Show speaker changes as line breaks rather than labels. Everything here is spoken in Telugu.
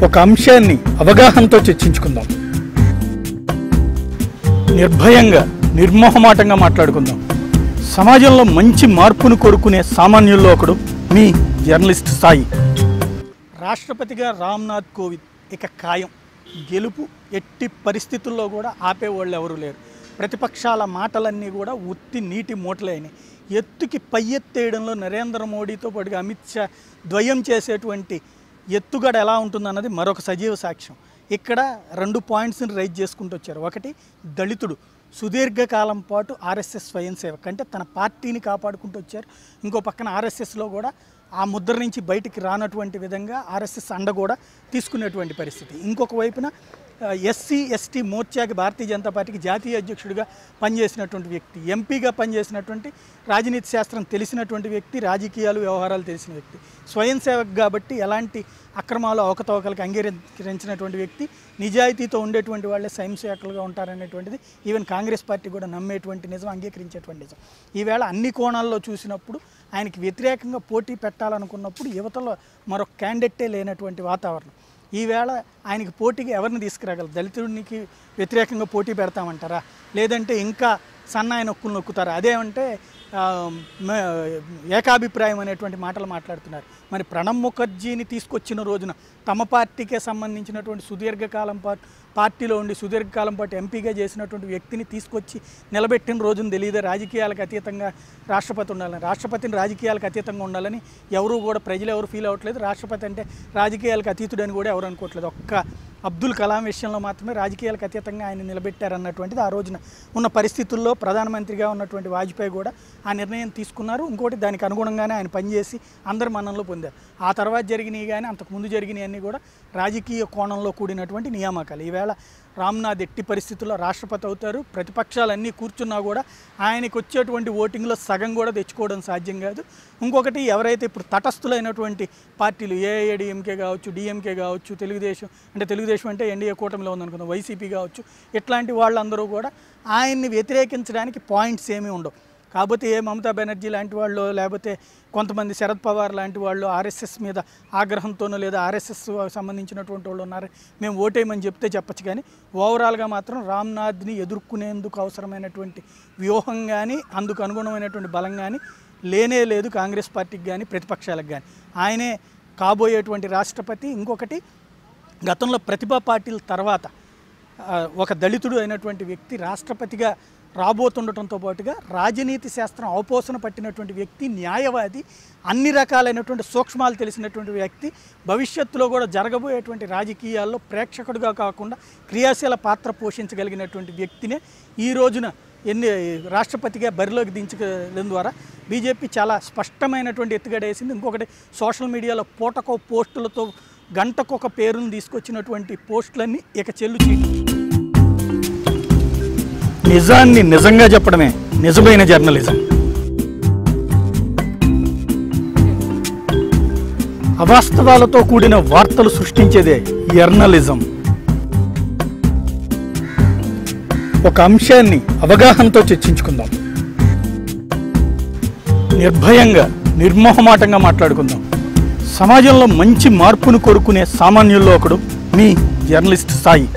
ఒక అంశాన్ని అవగాహనతో చర్చించుకుందాం. నిర్భయంగా నిర్మోహమాటంగా మాట్లాడుకుందాం. సమాజంలో మంచి మార్పును కోరుకునే సామాన్యుల్లో ఒకడు మీ జర్నలిస్ట్ సాయి. రాష్ట్రపతిగా రామ్నాథ్ కోవింద్ ఇక ఖాయం. గెలుపు ఎట్టి పరిస్థితుల్లో కూడా ఆపేవాళ్ళు ఎవరూ లేరు. ప్రతిపక్షాల మాటలన్నీ కూడా ఉత్తి నీటి మూటలే అయినాయి. ఎత్తుకి పై ఎత్తేయడంలో నరేంద్ర మోడీతో పాటుగా అమిత్ షా ద్వయం చేసేటువంటి ఎత్తుగడ ఎలా ఉంటుందన్నది మరొక సజీవ సాక్ష్యం. ఇక్కడ 2 పాయింట్స్ని రైజ్ చేసుకుంటూ వచ్చారు. ఒకటి, దళితుడు సుదీర్ఘకాలం పాటు ఆర్ఎస్ఎస్ స్వయం సేవక్ అంటే తన పార్టీని కాపాడుకుంటూ వచ్చారు. ఇంకో పక్కన ఆర్ఎస్ఎస్లో కూడా ఆ ముద్ర నుంచి బయటికి రానటువంటి విధంగా ఆర్ఎస్ఎస్ అండ కూడా తీసుకునేటువంటి పరిస్థితి. ఇంకొక వైపున ఎస్సీ ఎస్టీ మోర్చాకి భారతీయ జనతా పార్టీకి జాతీయ అధ్యక్షుడిగా పనిచేసినటువంటి వ్యక్తి, ఎంపీగా పనిచేసినటువంటి రాజనీతి శాస్త్రం తెలిసినటువంటి వ్యక్తి, రాజకీయాలు వ్యవహారాలు తెలిసిన వ్యక్తి, స్వయం సేవక్ కాబట్టి ఎలాంటి అక్రమాలు అవకతవకలకు అంగీకరించినటువంటి వ్యక్తి, నిజాయితీతో ఉండేటువంటి వాళ్ళే స్వయం సేవకులుగా ఉంటారనేటువంటిది ఈవెన్ కాంగ్రెస్ పార్టీ కూడా నమ్మేటువంటి నిజం, అంగీకరించేటువంటి నిజం. ఈవేళ అన్ని కోణాల్లో చూసినప్పుడు ఆయనకి వ్యతిరేకంగా పోటీ పెట్టాలనుకున్నప్పుడు యువతలో మరొక క్యాండిడేటే లేనటువంటి వాతావరణం. ఈవేళ ఆయనకి పోటీకి ఎవరిని తీసుకురాగలరు? దళితుడికి వ్యతిరేకంగా పోటీ పెడతామంటారా, లేదంటే ఇంకా సన్నాయి నొక్కులు నొక్కుతారా? అదేమంటే ఏకాభిప్రాయం అనేటువంటి మాటలు మాట్లాడుతున్నారు. మరి ప్రణబ్ ముఖర్జీని తీసుకొచ్చిన రోజున తమ పార్టీకే సంబంధించినటువంటి సుదీర్ఘకాలం పార్టీలో ఉండి సుదీర్ఘకాలం పాటు ఎంపీగా చేసినటువంటి వ్యక్తిని తీసుకొచ్చి నిలబెట్టిన రోజున తెలియదు రాజకీయాలకు అతీతంగా రాష్ట్రపతి ఉండాలని. రాష్ట్రపతిని రాజకీయాలకు అతీతంగా ఉండాలని ఎవరు కూడా ప్రజలు ఎవరు ఫీల్ అవ్వట్లేదు. రాష్ట్రపతి అంటే రాజకీయాలకు అతీతుడని కూడా ఎవరు అనుకోవట్లేదు. ఒక్క అబ్దుల్ కలాం విషయంలో మాత్రమే రాజకీయాలకు అతీతంగా ఆయన నిలబెట్టారన్నటువంటిది ఆ రోజున ఉన్న పరిస్థితుల్లో ప్రధానమంత్రిగా ఉన్నటువంటి వాజ్పేయి కూడా ఆ నిర్ణయం తీసుకున్నారు. ఇంకోటి, దానికి అనుగుణంగానే ఆయన పనిచేసి అందరి మన్ననలు పొందారు. ఆ తర్వాత జరిగినవి కానీ అంతకుముందు జరిగినవన్నీ కూడా రాజకీయ కోణంలో కూడినటువంటి నియామకాలు. ఈవేళ రామ్నాథ్ ఎట్టి పరిస్థితుల్లో రాష్ట్రపతి అవుతారు. ప్రతిపక్షాలన్నీ కూర్చున్నా కూడా ఆయనకు వచ్చేటువంటి ఓటింగ్లో సగం కూడా తెచ్చుకోవడం సాధ్యం కాదు. ఇంకొకటి, ఎవరైతే ఇప్పుడు తటస్థులైనటువంటి పార్టీలు ఏఐఏడీఎంకే కావచ్చు, డిఎంకే కావచ్చు, తెలుగుదేశం అంటే ఎన్డీఏ కూటమిలో ఉందనుకుందాం, వైసీపీ కావచ్చు, ఇట్లాంటి వాళ్ళందరూ కూడా ఆయన్ని వ్యతిరేకించడానికి పాయింట్స్ ఏమీ ఉండవు. కాకపోతే మమతా బెనర్జీ లాంటి వాళ్ళు, లేకపోతే కొంతమంది శరద్ పవార్ లాంటి వాళ్ళు ఆర్ఎస్ఎస్ మీద ఆగ్రహంతోనో లేదా ఆర్ఎస్ఎస్ సంబంధించినటువంటి వాళ్ళు ఉన్నారు, మేము ఓటేయమని చెప్తే చెప్పచ్చు. కానీ ఓవరాల్గా మాత్రం రామ్నాథ్ని ఎదుర్కొనేందుకు అవసరమైనటువంటి వ్యూహం కానీ అందుకు అనుగుణమైనటువంటి బలం కానీ లేనే లేదు కాంగ్రెస్ పార్టీకి కానీ ప్రతిపక్షాలకు కానీ. ఆయనే కాబోయేటువంటి రాష్ట్రపతి. ఇంకొకటి, గతంలో ప్రతిభా పాటిల్ తర్వాత ఒక దళితుడు అయినటువంటి వ్యక్తి రాష్ట్రపతిగా రాబోతుండటంతో పాటుగా రాజనీతి శాస్త్రం అవపోసన పట్టినటువంటి వ్యక్తి, న్యాయవాది, అన్ని రకాలైనటువంటి సూక్ష్మాలు తెలిసినటువంటి వ్యక్తి, భవిష్యత్తులో కూడా జరగబోయేటువంటి రాజకీయాల్లో ప్రేక్షకుడిగా కాకుండా క్రియాశీల పాత్ర పోషించగలిగినటువంటి వ్యక్తినే ఈ రోజున రాష్ట్రపతిగా బరిలోకి దించడం ద్వారా బీజేపీ చాలా స్పష్టమైనటువంటి ఎత్తుగడేసింది. ఇంకొకటి, సోషల్ మీడియాలో పూటకో పోస్టులతో గంటకొక పేరును తీసుకొచ్చినటువంటి పోస్టులన్నీ ఇక చెల్లుచీటు. నిజాన్ని నిజంగా చెప్పడమే నిజమైన జర్నలిజం. అవాస్తవాలతో కూడిన వార్తలు సృష్టించేదే జర్నలిజం. ఒక అంశాన్ని అవగాహనతో చర్చించుకుందాం. నిర్భయంగా నిర్మోహమాటంగా మాట్లాడుకుందాం. సమాజంలో మంచి మార్పును కోరుకునే సామాన్యుల్లో ఒకడు మీ జర్నలిస్ట్ సాయి.